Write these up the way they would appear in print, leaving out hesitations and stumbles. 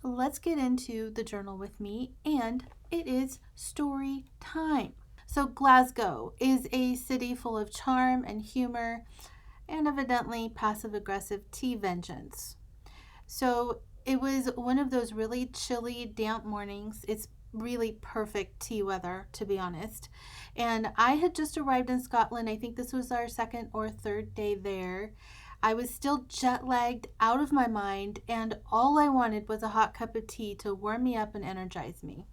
let's get into the journal with me, and it is story time. So, Glasgow is a city full of charm and humor and evidently passive aggressive tea vengeance. So, it was one of those really chilly, damp mornings. It's really perfect tea weather, to be honest. And I had just arrived in Scotland. I think this was our second or third day there. I was still jet lagged out of my mind, and all I wanted was a hot cup of tea to warm me up and energize me.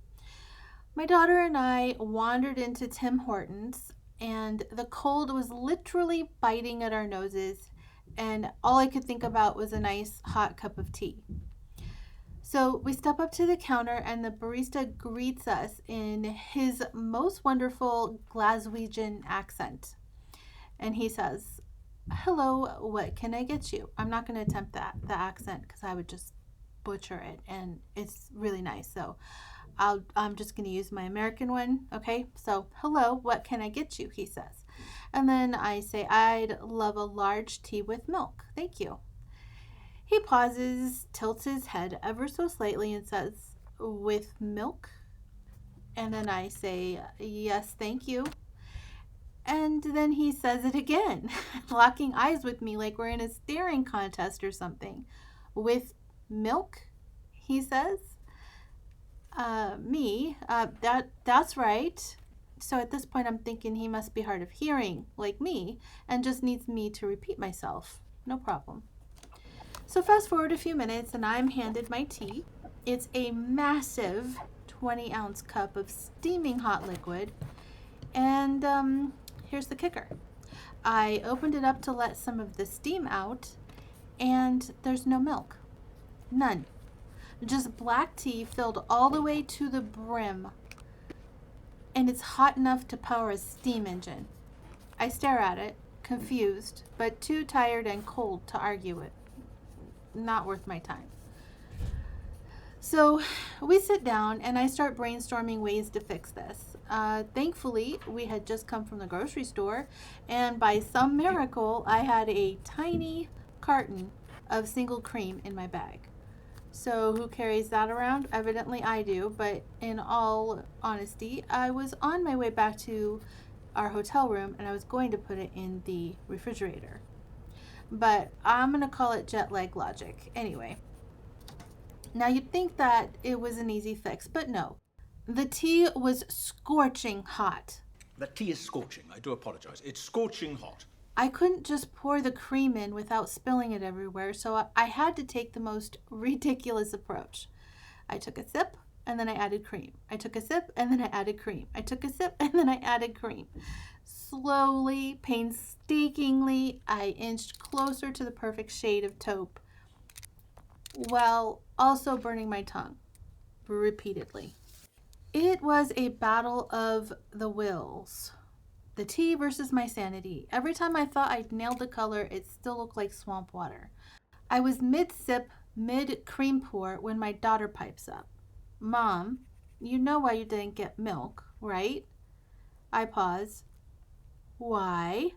My daughter and I wandered into Tim Hortons, and the cold was literally biting at our noses, and all I could think about was a nice hot cup of tea. So we step up to the counter, and the barista greets us in his most wonderful Glaswegian accent. And he says, "Hello, what can I get you?" I'm not going to attempt the accent, because I would just butcher it, and it's really nice. So I'm just going to use my American one. Okay, so hello, what can I get you? He says. And then I say, "I'd love a large tea with milk. Thank you." He pauses, tilts his head ever so slightly, and says, "With milk?" And then I say, "Yes, thank you." And then he says it again, locking eyes with me like we're in a staring contest or something. "With milk?" he says. That's right. So at this point, I'm thinking he must be hard of hearing, like me, and just needs me to repeat myself. No problem. So fast forward a few minutes, and I'm handed my tea. It's a massive 20-ounce cup of steaming hot liquid. And here's the kicker. I opened it up to let some of the steam out, and there's no milk. None. Just black tea filled all the way to the brim, and it's hot enough to power a steam engine. I stare at it, confused, but too tired and cold to argue it. Not worth my time. So we sit down, and I start brainstorming ways to fix this. Thankfully, we had just come from the grocery store, and by some miracle, I had a tiny carton of single cream in my bag. So who carries that around? Evidently I do, but in all honesty, I was on my way back to our hotel room, and I was going to put it in the refrigerator. But I'm going to call it jet lag logic. Anyway, now you'd think that it was an easy fix, but no. The tea was scorching hot. The tea is scorching. I do apologize. It's scorching hot. I couldn't just pour the cream in without spilling it everywhere, so I had to take the most ridiculous approach. I took a sip, and then I added cream. I took a sip, and then I added cream. I took a sip, and then I added cream. Slowly, painstakingly, I inched closer to the perfect shade of taupe, while also burning my tongue repeatedly. It was a battle of the wills. The tea versus my sanity. Every time I thought I'd nailed the color, it still looked like swamp water. I was mid-sip, mid-cream pour when my daughter pipes up. "Mom, you know why you didn't get milk, right?" I pause. "Why?"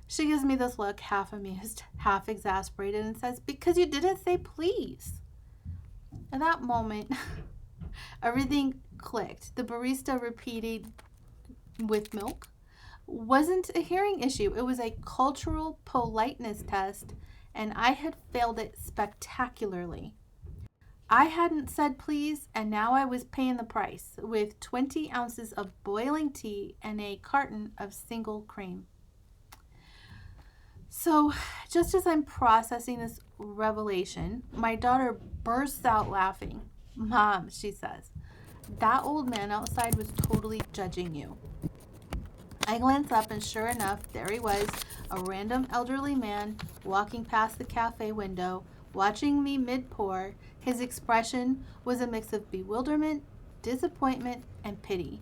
She gives me this look, half amused, half exasperated, and says, "Because you didn't say please." At that moment, everything clicked. The barista repeated, "With milk?" wasn't a hearing issue. It was a cultural politeness test, and I had failed it spectacularly. I hadn't said please, and now I was paying the price with 20 ounces of boiling tea and a carton of single cream. So, just as I'm processing this revelation, my daughter bursts out laughing. "Mom," she says, "that old man outside was totally judging you." I glance up, and sure enough, there he was, a random elderly man walking past the cafe window, watching me mid-pour. His expression was a mix of bewilderment, disappointment, and pity.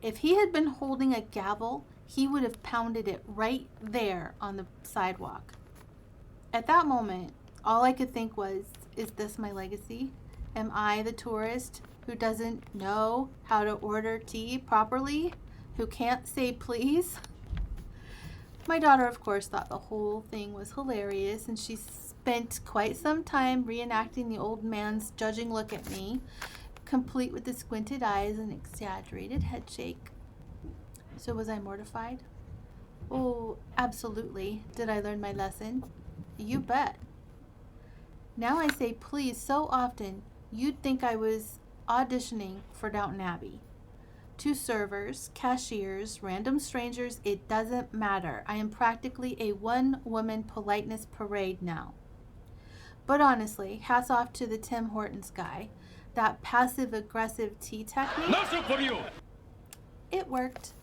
If he had been holding a gavel, he would have pounded it right there on the sidewalk. At that moment, all I could think was, is this my legacy? Am I the tourist who doesn't know how to order tea properly? Who can't say please? My daughter, of course, thought the whole thing was hilarious, and she spent quite some time reenacting the old man's judging look at me, complete with the squinted eyes and exaggerated head shake. So was I mortified? Oh, absolutely. Did I learn my lesson? You bet. Now I say please so often you'd think I was auditioning for Downton Abbey. To servers, cashiers, random strangers, it doesn't matter. I am practically a one-woman politeness parade now. But honestly, hats off to the Tim Hortons guy. That passive-aggressive tea technique, Nothing for you! it worked.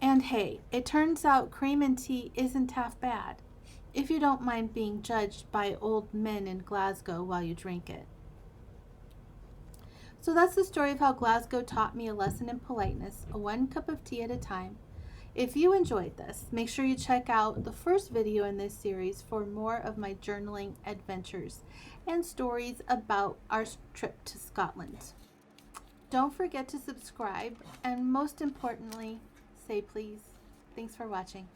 And hey, it turns out cream and tea isn't half bad, if you don't mind being judged by old men in Glasgow while you drink it. So that's the story of how Glasgow taught me a lesson in politeness, a one cup of tea at a time. If you enjoyed this, make sure you check out the first video in this series for more of my journaling adventures and stories about our trip to Scotland. Don't forget to subscribe, and most importantly, say please. Thanks for watching.